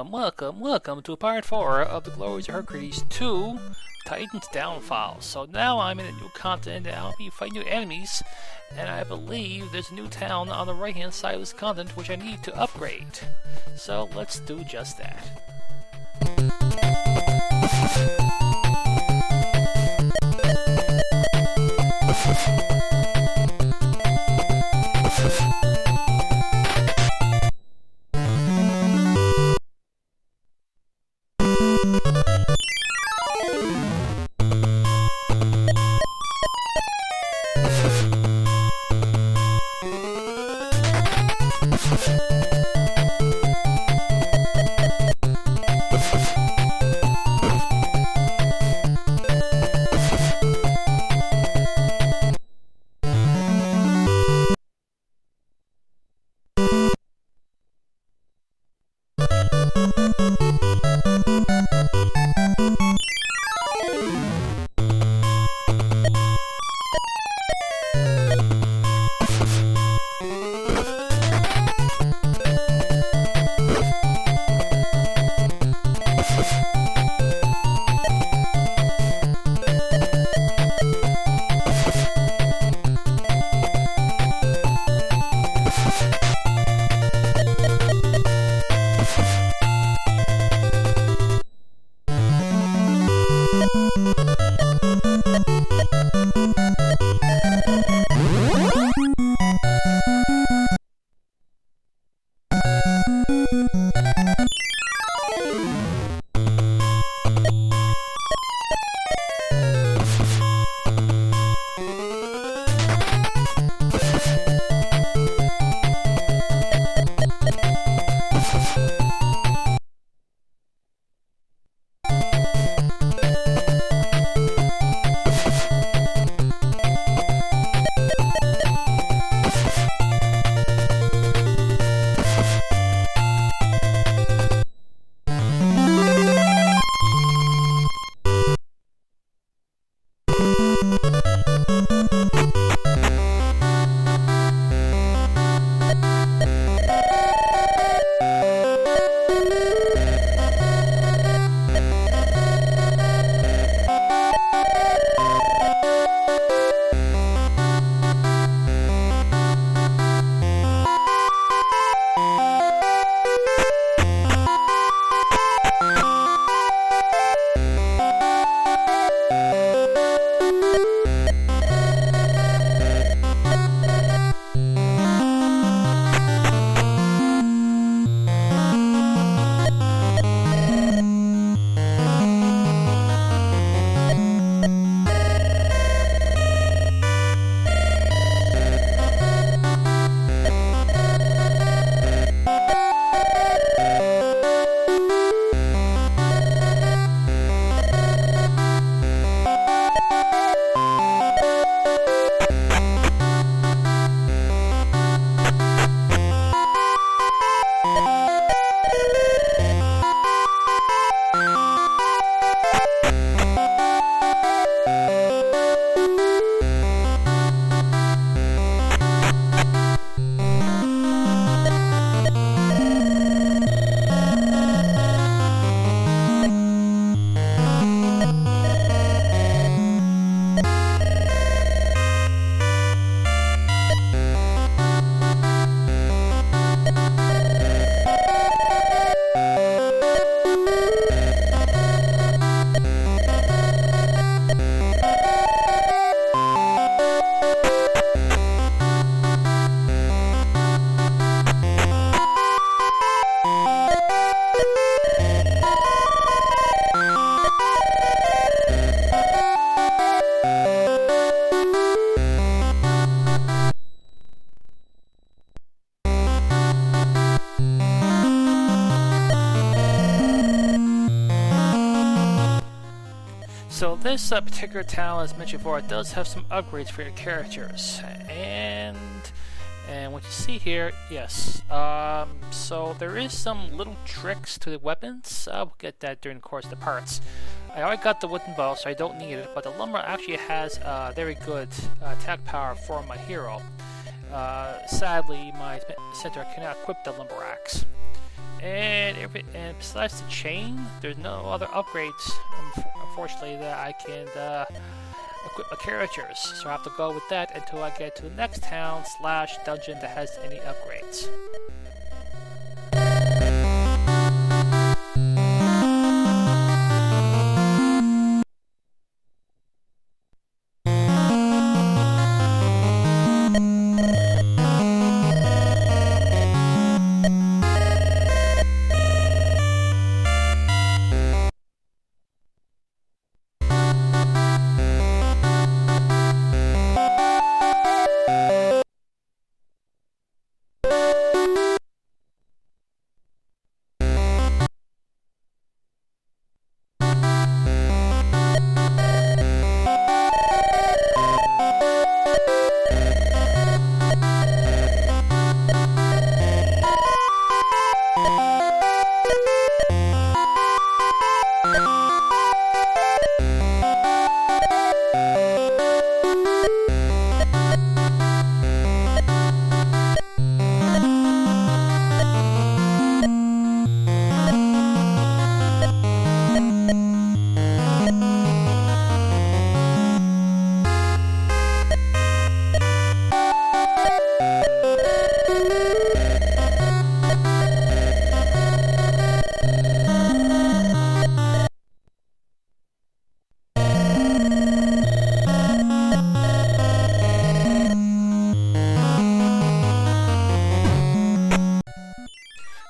Welcome to part 4 of the Glories of Hercules 2, Titan's Downfall. So now I'm in a new continent and I'll be fighting new enemies, and I believe there's a new town on the right hand side of this continent which I need to upgrade. So let's do just that. So this particular town, as mentioned before, it does have some upgrades for your characters, and what you see here, yes. So there is some little tricks to the weapons. We'll get that during the course of the parts. I already got the wooden bow, so I don't need it. But the lumber actually has very good attack power for my hero. Sadly, my center cannot equip the lumber axe. And besides the chain, there's no other upgrades, unfortunately, that I can equip my characters. So I have to go with that until I get to the next town / dungeon that has any upgrades.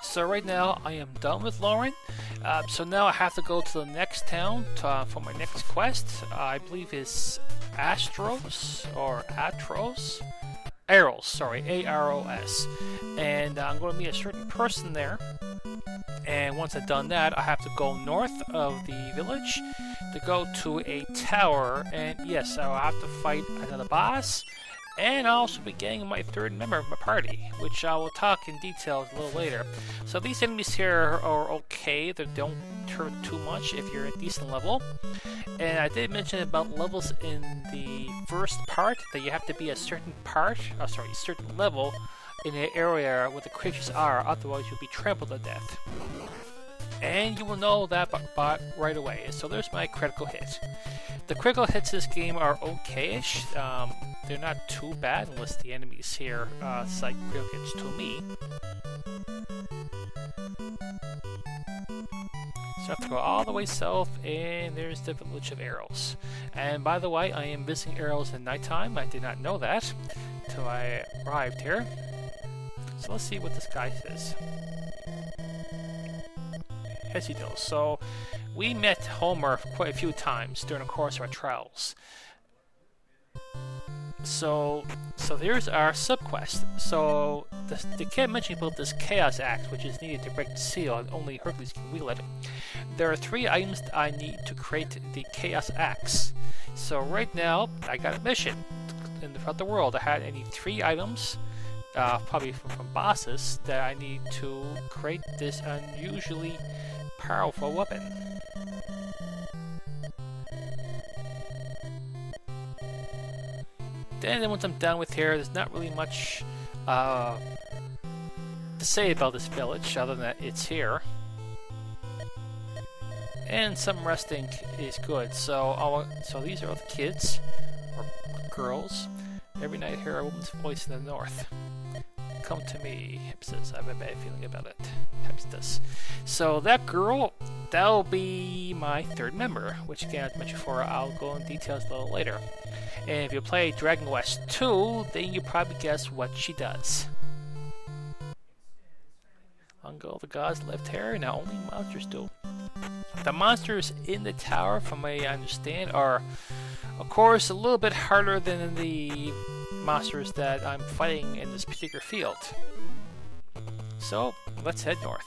So right now I am done with Lauren. So now I have to go to the next town for my next quest. I believe is Astros or Atros? Aros, sorry, A-R-O-S. And I'm going to meet a certain person there. And once I've done that, I have to go north of the village to go to a tower. And yes, I'll have to fight another boss. And I'll also be getting my third member of my party, which I will talk in detail a little later. So these enemies here are okay. They don't hurt too much if you're at decent level. And I did mention about levels in the first part, that you have to be a certain certain level in the area where the creatures are, otherwise you'll be trampled to death. And you will know that right away. So there's my critical hit. The critical hits this game are okay-ish. They're not too bad unless the enemies here cite critical hits to me. So I have to go all the way south, and there's the village of Heracles. And by the way, I am visiting Heracles at nighttime. I did not know that until I arrived here. So let's see what this guy says. Heracles. So we met Homer quite a few times during the course of our travels. So there's our subquest. So they kept mentioning about this Chaos Axe, which is needed to break the seal, and only Heracles can wield it. There are 3 items that I need to create the Chaos Axe. So right now, I got a mission throughout the world. I need 3 items, probably from bosses, that I need to create this unusually powerful weapon. Then once I'm done with here, there's not really much to say about this village other than that it's here. And some resting is good. So these are all the kids or girls. Every night I hear a woman's voice in the north. Come to me, Hipsis. I have a bad feeling about it. Hipsis. So that girl, that'll be my 3rd member, which again, as mentioned before, I'll go in details a little later. And if you play Dragon Quest 2, then you probably guess what she does. Uncle the gods left here, now only monsters do. The monsters in the tower, from what I understand, are, of course, a little bit harder than the monsters that I'm fighting in this particular field. So, let's head north.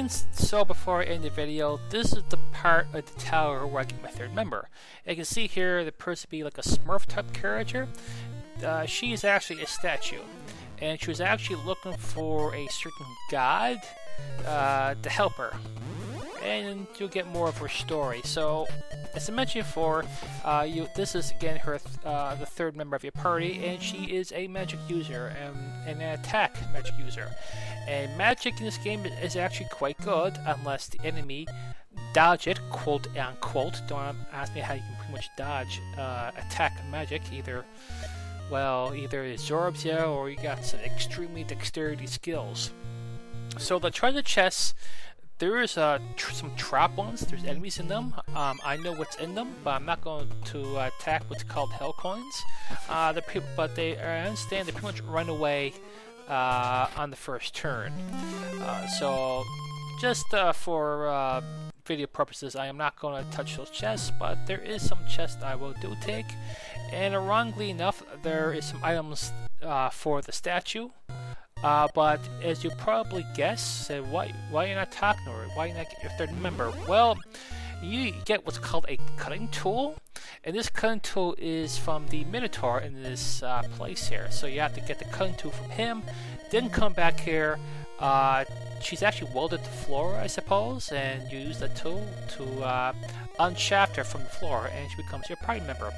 And so before I end the video, this is the part of the tower where I get my third member. You can see here the person be like a Smurf type character. She is actually a statue, and she was actually looking for a certain god to help her, and you'll get more of her story. So as I mentioned before, this is again her the third member of your party, and she is a magic user and an attack magic user. And magic in this game is actually quite good unless the enemy dodge it, quote unquote. Don't ask me how you can pretty much dodge attack magic. Either it absorbs you, or you got some extremely dexterity skills. So the treasure chests, there is some trap ones. There's enemies in them. I know what's in them, but I'm not going to attack what's called hell coins. I understand they pretty much run away on the first turn. So just for video purposes, I am not going to touch those chests, but there is some chests I will take. And wrongly enough, there is some items for the statue. But as you probably guess, why you're not talking, or why you're not get your third member? Well, you get what's called a cutting tool, and this cutting tool is from the Minotaur in this place here. So you have to get the cutting tool from him, then come back here. She's actually welded the floor, I suppose, and you use the tool to unshaft her from the floor, and she becomes your party member.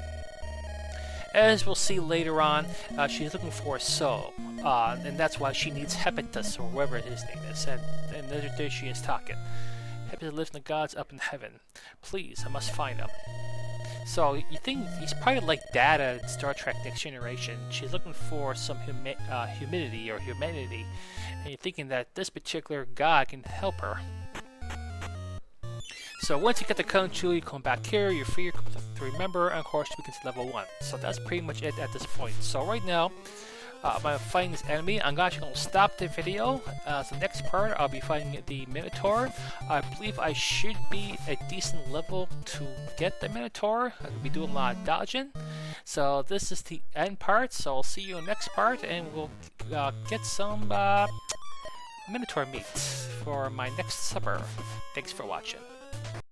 As we'll see later on, she's looking for a soul, and that's why she needs Hepetus, or whatever his name is, and there she is talking. Hepetus lives in the gods up in heaven. Please, I must find him. So you think he's probably like Data in Star Trek Next Generation. She's looking for some humanity, and you're thinking that this particular god can help her. So once you get the cutting tool, you come back here, you're free, you come to remember, and of course we can to level 1. So that's pretty much it at this point. So right now, I'm fighting this enemy. I'm actually going to stop the video. The next part, I'll be fighting the Minotaur. I believe I should be a decent level to get the Minotaur. I'll be doing a lot of dodging. So this is the end part, so I'll see you in the next part, and we'll get some Minotaur meat for my next supper. Thanks for watching.